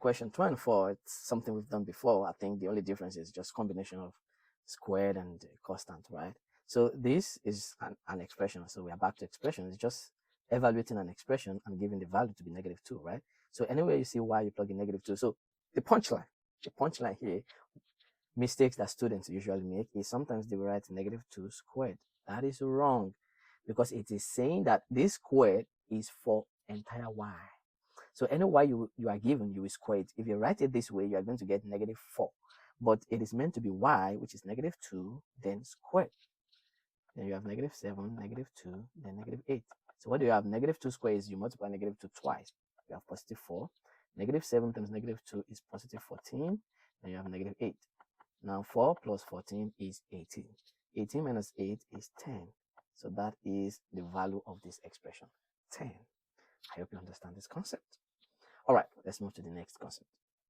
question 2 and 4, it's something we've done before. I think the only difference is just combination of squared and constant, right? So this is an expression. So we are back to expression. It's just evaluating an expression and giving the value to be -2, right? So anywhere you see y, you plug in -2. So the punchline here, mistakes that students usually make is sometimes they write -2 squared. That is wrong, because it is saying that this squared is for entire y. So any y you are given, you will square it. If you write it this way, you are going to get -4. But it is meant to be y, which is -2, then squared. Then you have -7, -2, then -8. So what do you have? -2 squared is you multiply -2 twice. You have +4. -7 times -2 is +14. Then you have -8. Now 4 plus 14 is 18. 18 minus 8 is 10. So that is the value of this expression, 10. I hope you understand this concept. All right, let's move to the next concept.